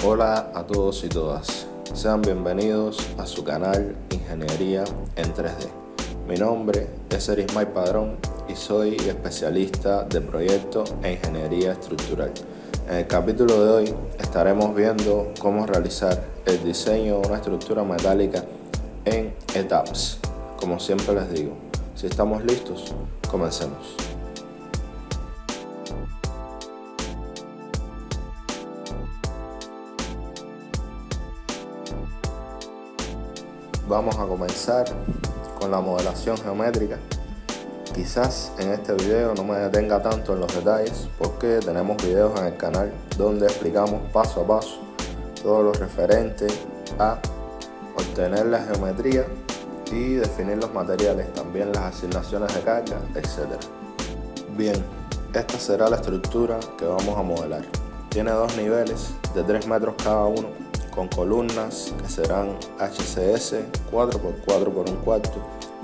Hola a todos y todas, sean bienvenidos a su canal Ingeniería en 3D. Mi nombre es Erismay Padrón y soy especialista de proyectos e ingeniería estructural. En el capítulo de hoy estaremos viendo cómo realizar el diseño de una estructura metálica en etapas. Como siempre les digo, si estamos listos, comencemos. Vamos a comenzar con la modelación geométrica. Quizás en este video no me detenga tanto en los detalles porque tenemos videos en el canal donde explicamos paso a paso todo lo referente a obtener la geometría y definir los materiales, también las asignaciones de carga, etc. Bien, esta será la estructura que vamos a modelar. Tiene dos niveles de 3 metros cada uno, con columnas que serán HCS 4x4 por un cuarto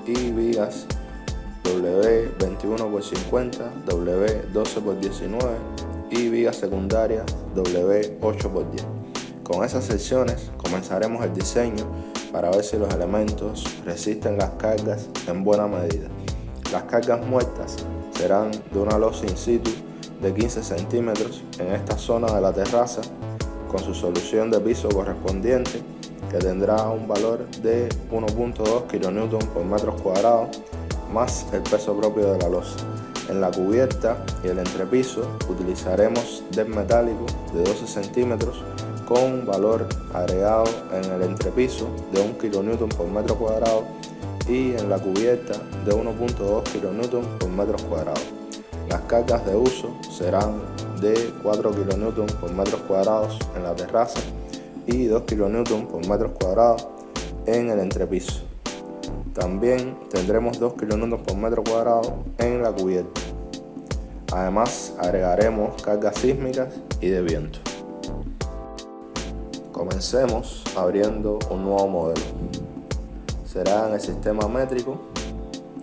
y vigas W21x50, W12x19 y vigas secundarias W8x10. Con esas secciones comenzaremos el diseño para ver si los elementos resisten las cargas en buena medida. Las cargas muertas serán de una losa in situ de 15 centímetros en esta zona de la terraza, con su solución de piso correspondiente, que tendrá un valor de 1.2 kN por metros cuadrados más el peso propio de la losa. En la cubierta y el entrepiso utilizaremos deck metálico de 12 centímetros con un valor agregado en el entrepiso de 1 kN por metro cuadrado y en la cubierta de 1.2 kN por metros cuadrados. Las cargas de uso serán de 4 kN por metros cuadrados en la terraza y 2 kN por metros cuadrados en el entrepiso. También tendremos 2 kN por metro cuadrado en la cubierta. Además, agregaremos cargas sísmicas y de viento. Comencemos abriendo un nuevo modelo. Será en el sistema métrico.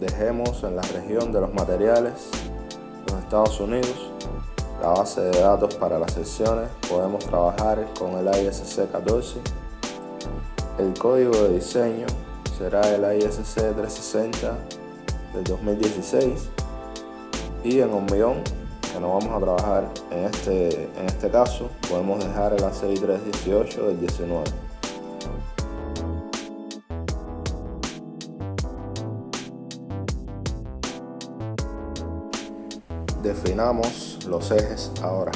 Dejemos en la región de los materiales los Estados Unidos. La base de datos para las secciones podemos trabajar con el ISC 14. El código de diseño será el ISC 360 del 2016 y en hormigón, que no vamos a trabajar en este caso, podemos dejar el ACI 318 del 19. Definamos los ejes ahora.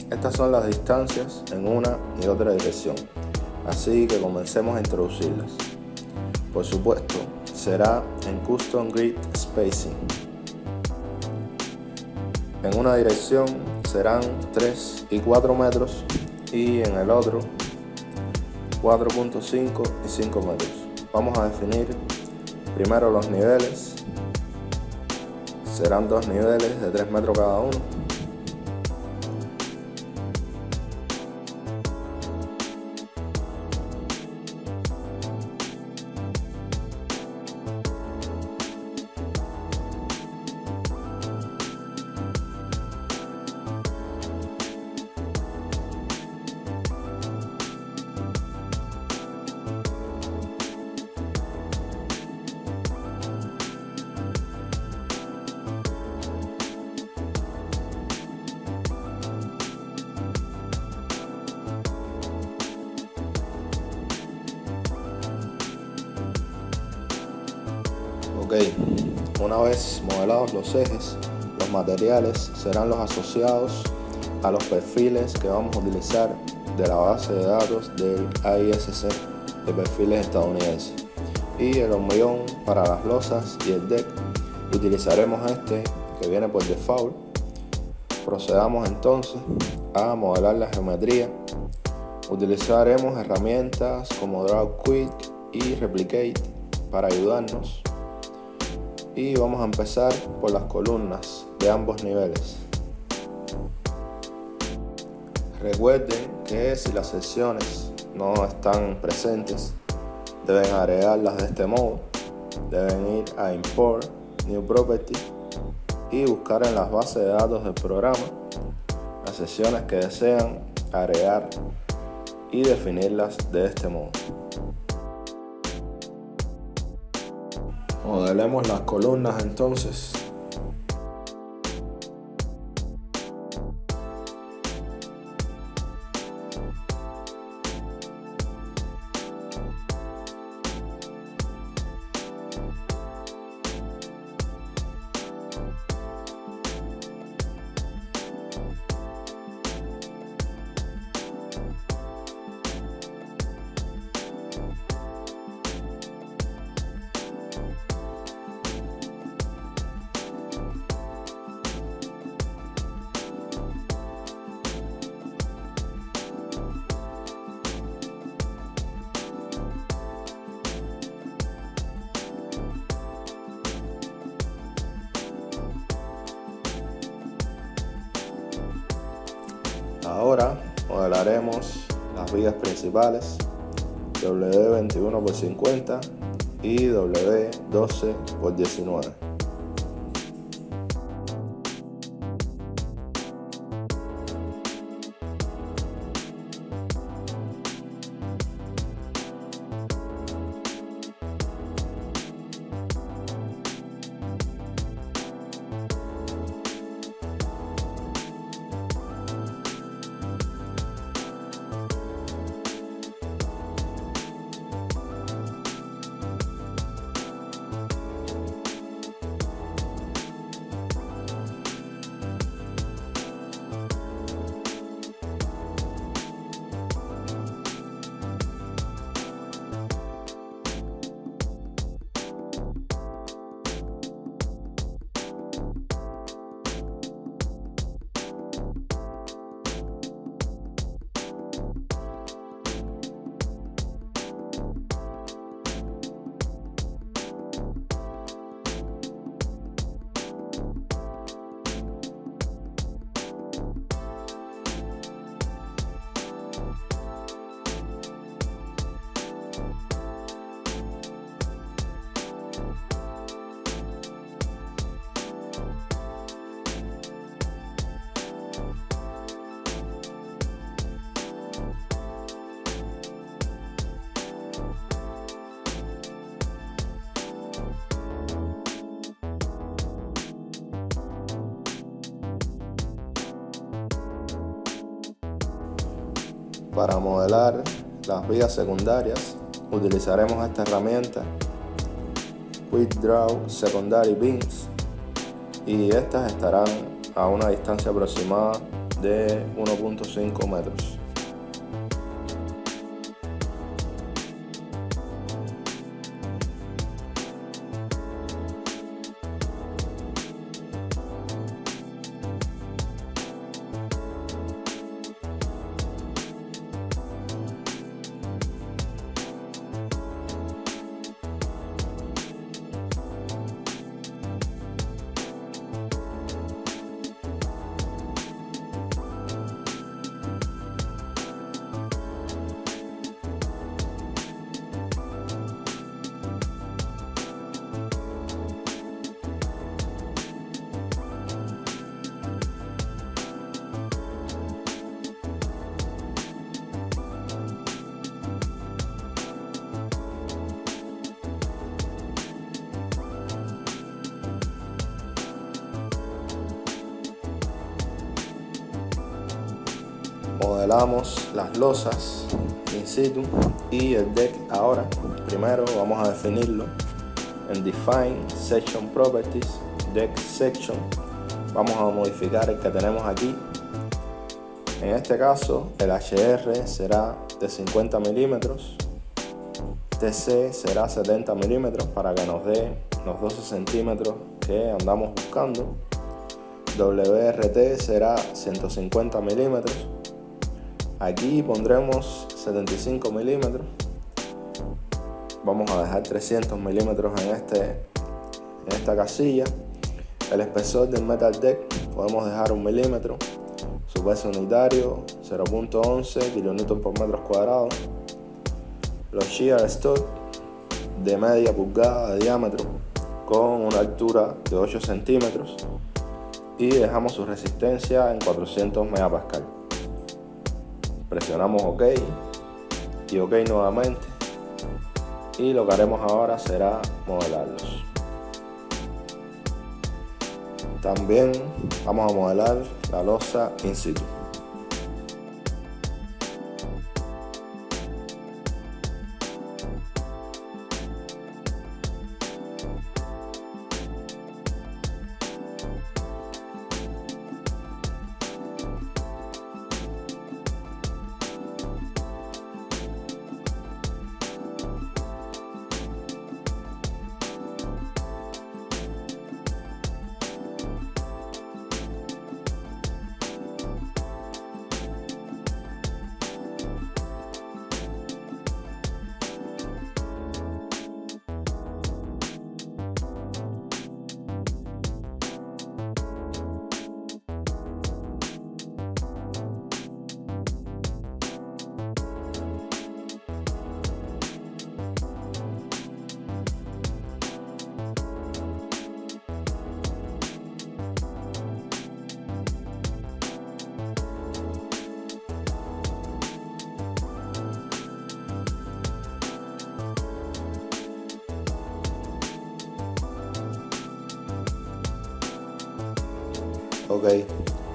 Estas son las distancias en una y otra dirección, así que comencemos a introducirlas. Por supuesto, será en Custom Grid Spacing. En una dirección serán 3 y 4 metros y en el otro 4.5 y 5 metros. Vamos a definir primero los niveles. Serán dos niveles de 3 metros cada uno. Ok, una vez modelados los ejes, los materiales serán los asociados a los perfiles que vamos a utilizar de la base de datos del ISC de perfiles estadounidenses. Y el hormigón para las losas y el deck utilizaremos este que viene por default. Procedamos entonces a modelar la geometría. Utilizaremos herramientas como Draw Quick y Replicate para ayudarnos. Y vamos a empezar por las columnas de ambos niveles. Recuerden que si las secciones no están presentes, deben agregarlas de este modo. Deben ir a Import, New Property y buscar en las bases de datos del programa las secciones que desean agregar y definirlas de este modo. Modelemos las columnas entonces. Ahora modelaremos las vigas principales W21x50 y W12x19. Para modelar las vigas secundarias utilizaremos esta herramienta Quick Draw Secondary Beams, y estas estarán a una distancia aproximada de 1.5 metros. Modelamos las losas in situ y el deck. Ahora primero vamos a definirlo en Define Section Properties Deck Section. Vamos a modificar el que tenemos aquí. En este caso el HR será de 50 milímetros, TC será 70 milímetros para que nos dé los 12 centímetros que andamos buscando. WRT será 150 milímetros. Aquí pondremos 75 milímetros. Vamos a dejar 300 milímetros en esta casilla. El espesor del metal deck podemos dejar 1 milímetro. Su peso unitario 0.11 kN por metros cuadrados. Los shear stud de media pulgada de diámetro con una altura de 8 centímetros. Y dejamos su resistencia en 400 megapascal. Presionamos OK y OK nuevamente. Y lo que haremos ahora será modelarlos. También vamos a modelar la losa in situ. Ok,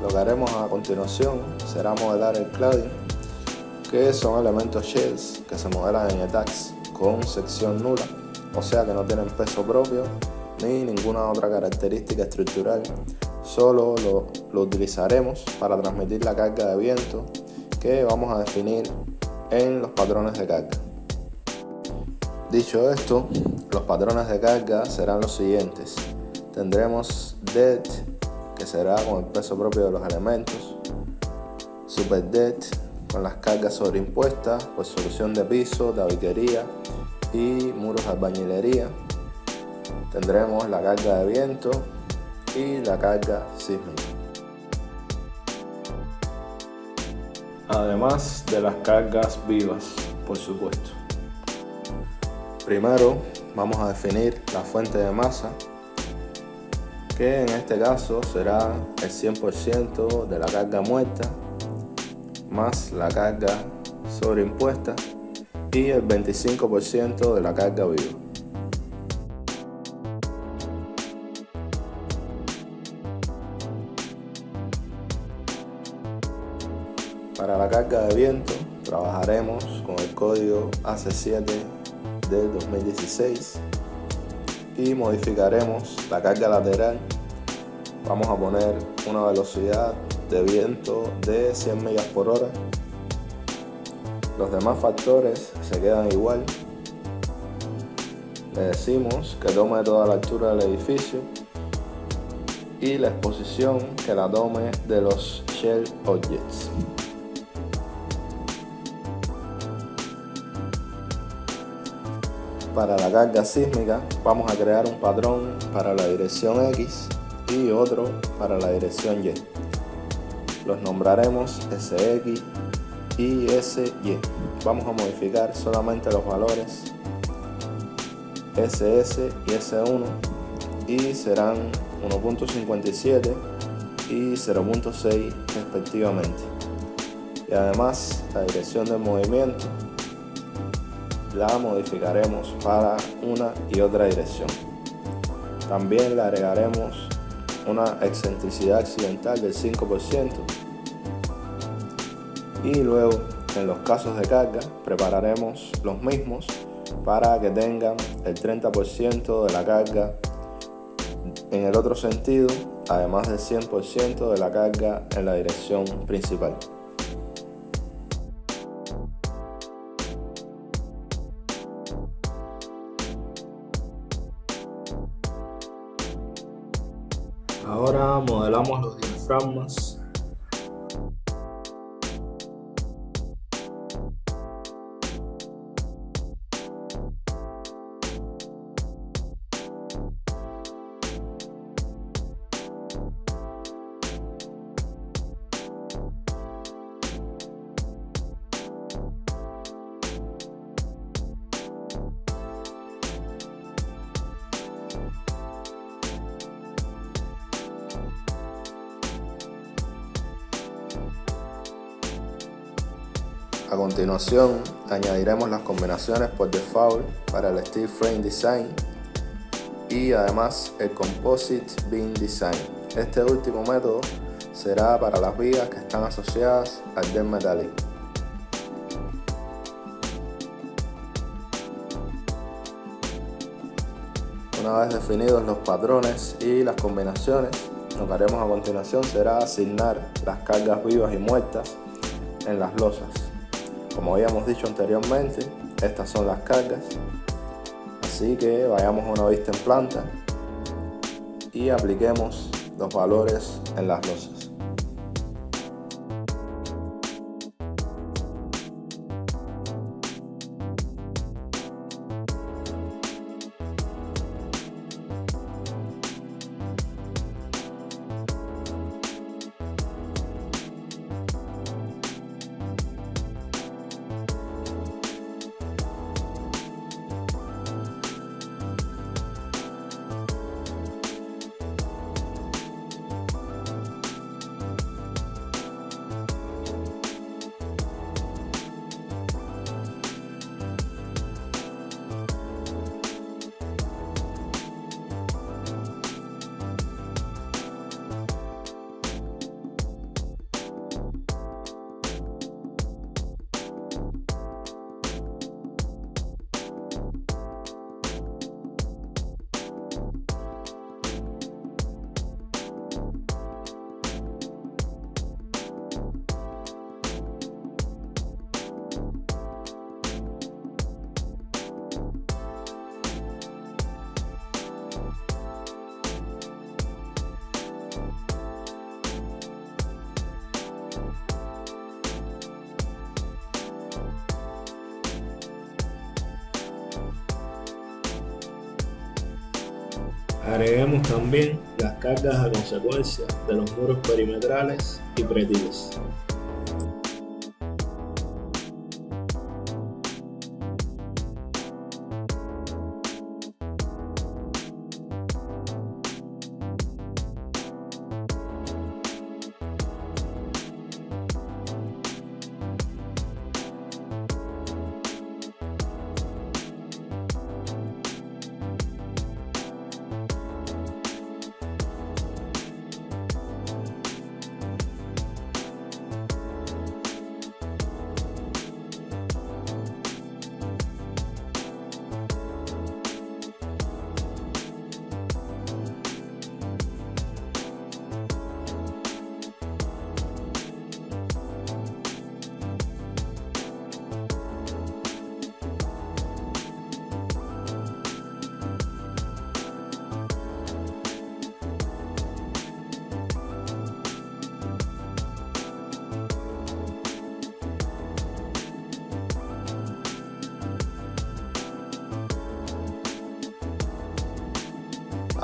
lo que haremos a continuación será modelar el cladding, que son elementos shells que se modelan en Etax con sección nula, o sea que no tienen peso propio ni ninguna otra característica estructural, solo lo utilizaremos para transmitir la carga de viento que vamos a definir en los patrones de carga. Dicho esto, los patrones de carga serán los siguientes. Tendremos dead, que será con el peso propio de los elementos, super dead, con las cargas sobreimpuestas por solución de piso, tabiquería y muros de albañilería. Tendremos la carga de viento y la carga sísmica, además de las cargas vivas, por supuesto. Primero vamos a definir la fuente de masa, que en este caso será el 100% de la carga muerta más la carga sobreimpuesta y el 25% de la carga viva. Para la carga de viento trabajaremos con el código AC7 del 2016 y modificaremos la carga lateral. Vamos a poner una velocidad de viento de 100 millas por hora. Los demás factores se quedan igual. Le decimos que tome toda la altura del edificio y la exposición que la tome de los shell objects. Para la carga sísmica vamos a crear un patrón para la dirección X y otro para la dirección Y. Los nombraremos SX y SY. Vamos a modificar solamente los valores SS y S1 y serán 1.57 y 0.6 respectivamente. Y además la dirección del movimiento la modificaremos para una y otra dirección. También le agregaremos una excentricidad accidental del 5% y luego en los casos de carga prepararemos los mismos para que tengan el 30% de la carga en el otro sentido, además del 100% de la carga en la dirección principal. Ahora modelamos los diafragmas. A continuación, añadiremos las combinaciones por default para el Steel Frame Design y además el Composite Beam Design. Este último método será para las vigas que están asociadas al deck metálico. Una vez definidos los patrones y las combinaciones, lo que haremos a continuación será asignar las cargas vivas y muertas en las losas. Como habíamos dicho anteriormente, estas son las cargas, así que vayamos a una vista en planta y apliquemos los valores en las losas. Agreguemos también las cargas a consecuencia de los muros perimetrales y pretiles.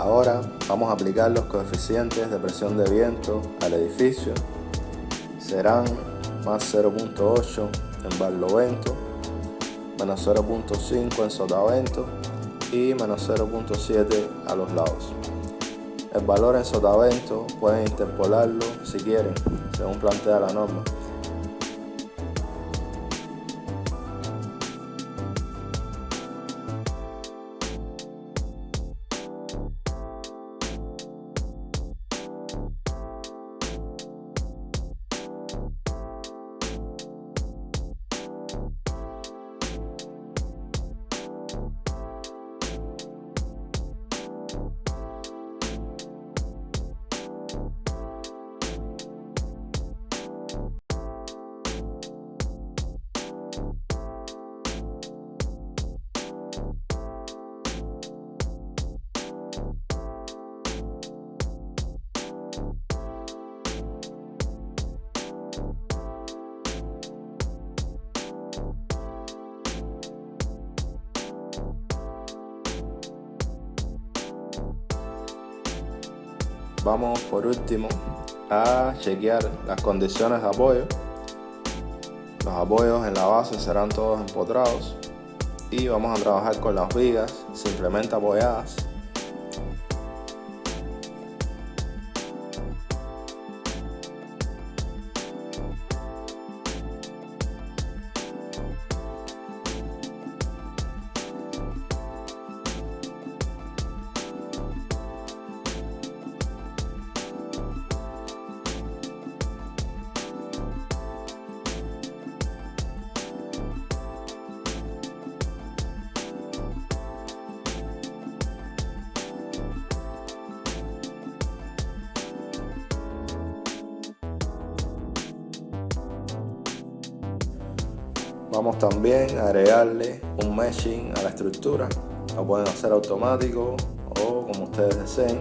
Ahora vamos a aplicar los coeficientes de presión de viento al edificio. Serán más 0.8 en barlovento, menos 0.5 en sotavento y menos 0.7 a los lados. El valor en sotavento pueden interpolarlo si quieren, según plantea la norma. Vamos por último a chequear las condiciones de apoyo. Los apoyos en la base serán todos empotrados y vamos a trabajar con las vigas simplemente apoyadas. Vamos también a agregarle un meshing a la estructura. Lo pueden hacer automático o como ustedes deseen.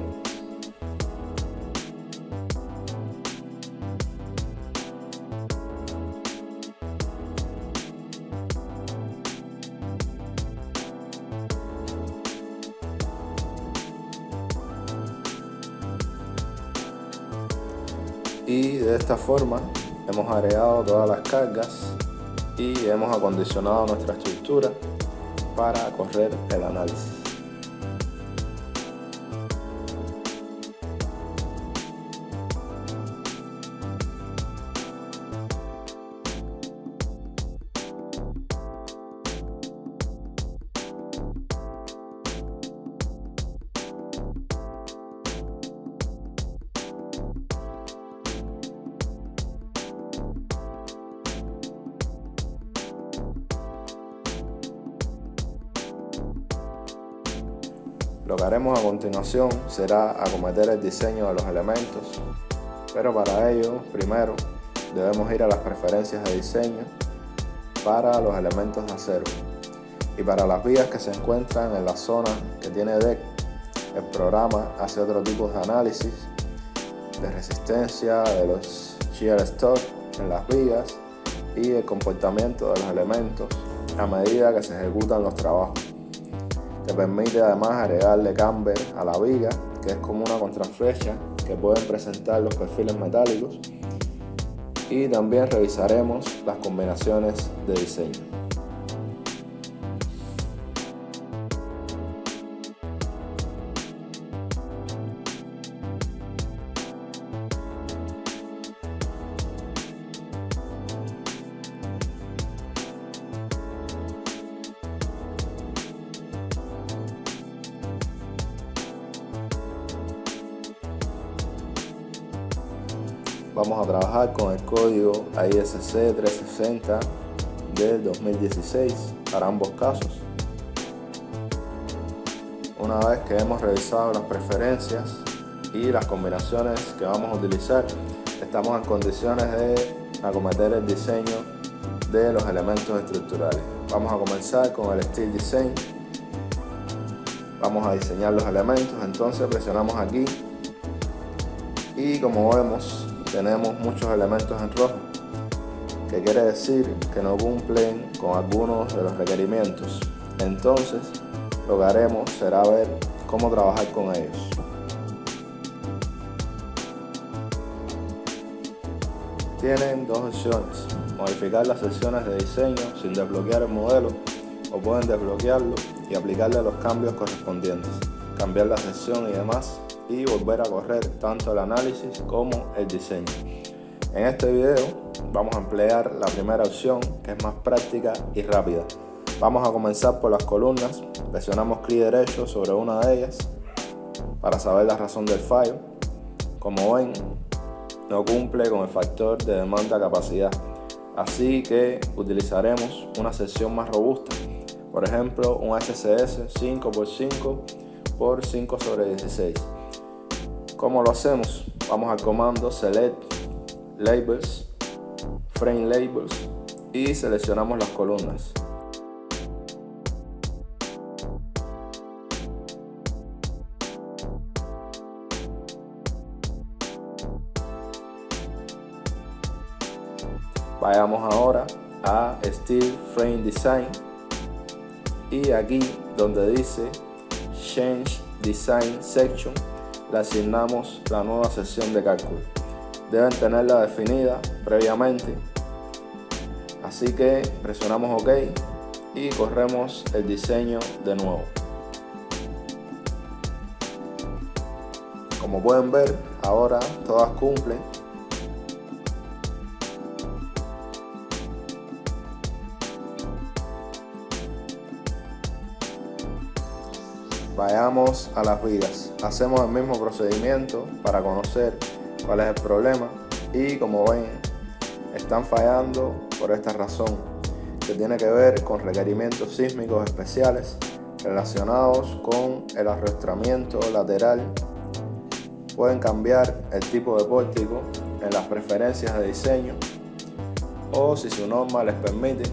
Y de esta forma hemos agregado todas las cargas y hemos acondicionado nuestra estructura para correr el análisis. Lo que haremos a continuación será acometer el diseño de los elementos, pero para ello primero debemos ir a las preferencias de diseño para los elementos de acero, y para las vigas que se encuentran en la zona que tiene deck, el programa hace otro tipo de análisis de resistencia de los shear stress en las vigas y el comportamiento de los elementos a medida que se ejecutan los trabajos. Te permite además agregarle camber a la viga, que es como una contraflecha que pueden presentar los perfiles metálicos, y también revisaremos las combinaciones de diseño. Vamos a trabajar con el código AISC 360 del 2016 para ambos casos. Una vez que hemos revisado las preferencias y las combinaciones que vamos a utilizar, estamos en condiciones de acometer el diseño de los elementos estructurales. Vamos a comenzar con el Steel Design. Vamos a diseñar los elementos, entonces presionamos aquí y como vemos tenemos muchos elementos en rojo, que quiere decir que no cumplen con algunos de los requerimientos. Entonces lo que haremos será ver cómo trabajar con ellos. Tienen dos opciones: modificar las secciones de diseño sin desbloquear el modelo, o pueden desbloquearlo y aplicarle los cambios correspondientes, cambiar la sección y demás, y volver a correr tanto el análisis como el diseño. En este video vamos a emplear la primera opción, que es más práctica y rápida. Vamos a comenzar por las columnas. Presionamos clic derecho sobre una de ellas para saber la razón del fallo. Como ven, no cumple con el factor de demanda-capacidad, así que utilizaremos una sección más robusta, por ejemplo un HCS 5x5 por 5/16. ¿Cómo lo hacemos? Vamos al comando Select Labels, Frame Labels, y seleccionamos las columnas. Vayamos ahora a Steel Frame Design y aquí donde dice Change Design Section le asignamos la nueva sección de cálculo. Deben tenerla definida previamente, así que presionamos OK y corremos el diseño de nuevo. Como pueden ver, ahora todas cumplen. Vayamos a las vigas. Hacemos el mismo procedimiento para conocer cuál es el problema, y como ven, están fallando por esta razón, que tiene que ver con requerimientos sísmicos especiales relacionados con el arrastramiento lateral. Pueden cambiar el tipo de pórtico en las preferencias de diseño, o si su norma les permite,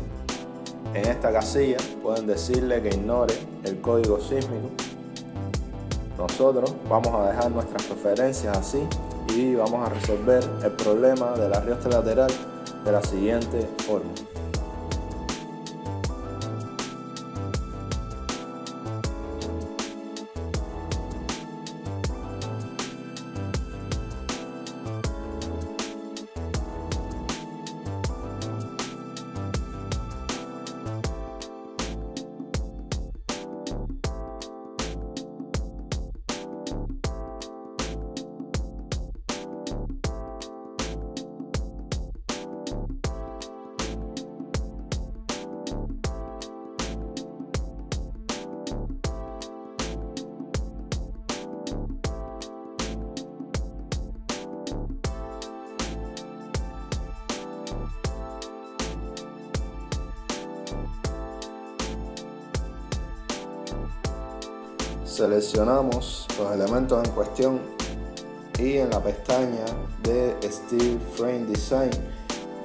En esta casilla pueden decirle que ignore el código sísmico. Nosotros vamos a dejar nuestras preferencias así y vamos a resolver el problema del arrioste lateral de la siguiente forma. Seleccionamos los elementos en cuestión y en la pestaña de Steel Frame Design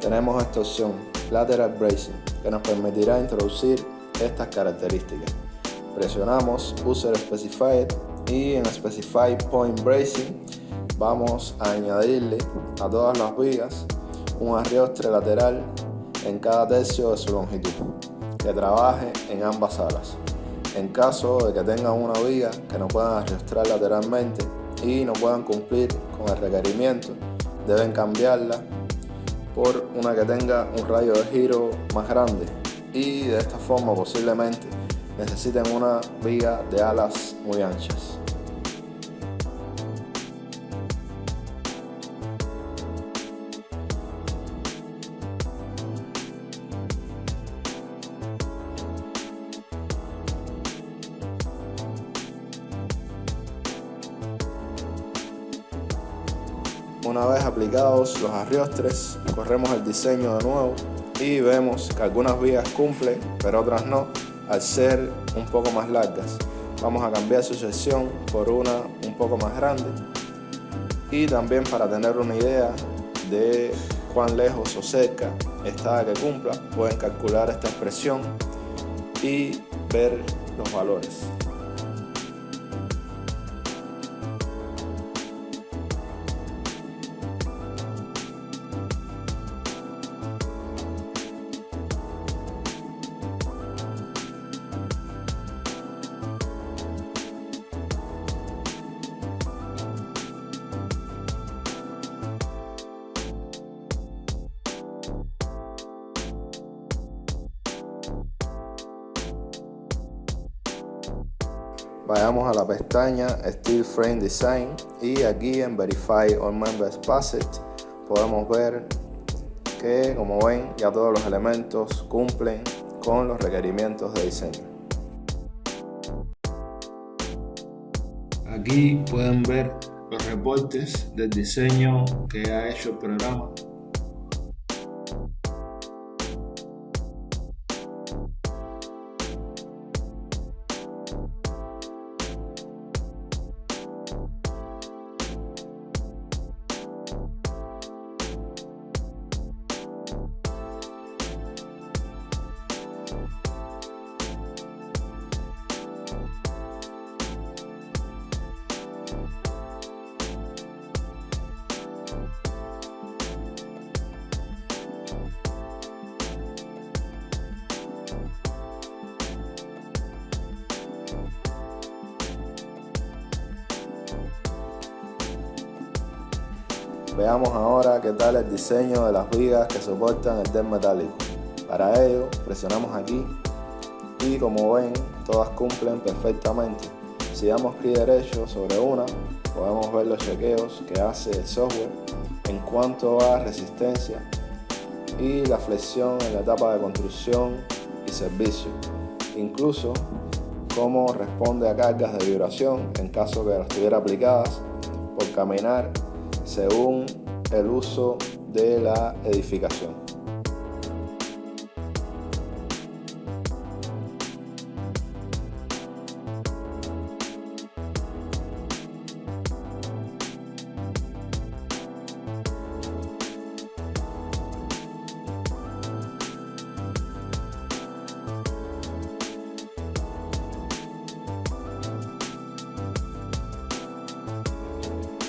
tenemos esta opción, Lateral Bracing, que nos permitirá introducir estas características. Presionamos User Specified y en Specify Point Bracing vamos a añadirle a todas las vigas un arriostre lateral en cada tercio de su longitud, que trabaje en ambas alas. En caso de que tengan una viga que no puedan arriostrar lateralmente y no puedan cumplir con el requerimiento, deben cambiarla por una que tenga un radio de giro más grande y de esta forma posiblemente necesiten una viga de alas muy anchas. Una vez aplicados los arriostres, corremos el diseño de nuevo y vemos que algunas vigas cumplen, pero otras no, al ser un poco más largas. Vamos a cambiar su sección por una un poco más grande y también para tener una idea de cuán lejos o cerca está que cumpla, pueden calcular esta expresión y ver los valores. Vayamos a la pestaña Steel Frame Design y aquí en Verify All Members Passed podemos ver que, como ven, ya todos los elementos cumplen con los requerimientos de diseño. Aquí pueden ver los reportes del diseño que ha hecho el programa. Veamos ahora qué tal el diseño de las vigas que soportan el DER metálico. Para ello presionamos aquí y, como ven, todas cumplen perfectamente. Si damos clic derecho sobre una, podemos ver los chequeos que hace el software en cuanto a resistencia y la flexión en la etapa de construcción y servicio, incluso cómo responde a cargas de vibración en caso que las tuviera aplicadas por caminar según el uso de la edificación.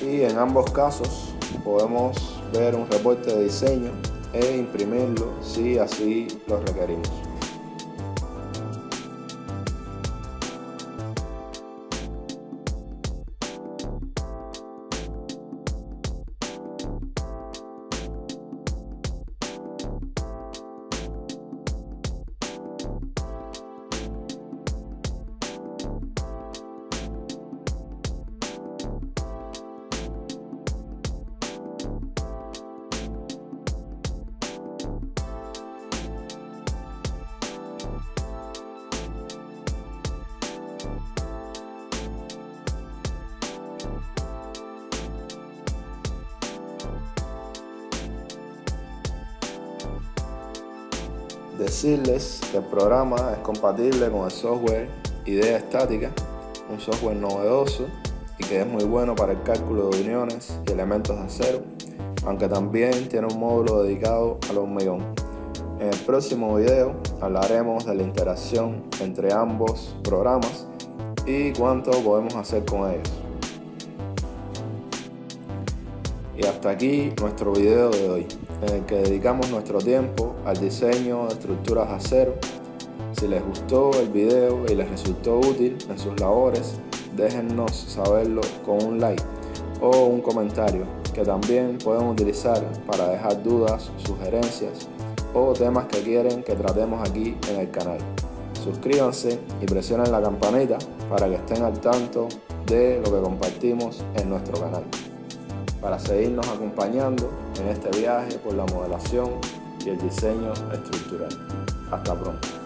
y en ambos casos podemos ver un reporte de diseño e imprimirlo si así lo requerimos. Decirles que el programa es compatible con el software Idea Estática, un software novedoso y que es muy bueno para el cálculo de uniones y elementos de acero, aunque también tiene un módulo dedicado al hormigón. En el próximo video hablaremos de la interacción entre ambos programas y cuánto podemos hacer con ellos. Y hasta aquí nuestro video de hoy, en el que dedicamos nuestro tiempo al diseño de estructuras de acero. Si les gustó el video y les resultó útil en sus labores, déjennos saberlo con un like o un comentario, que también pueden utilizar para dejar dudas, sugerencias o temas que quieren que tratemos aquí en el canal. Suscríbanse y presionen la campanita para que estén al tanto de lo que compartimos en nuestro canal, para seguirnos acompañando en este viaje por la modelación y el diseño estructural. Hasta pronto.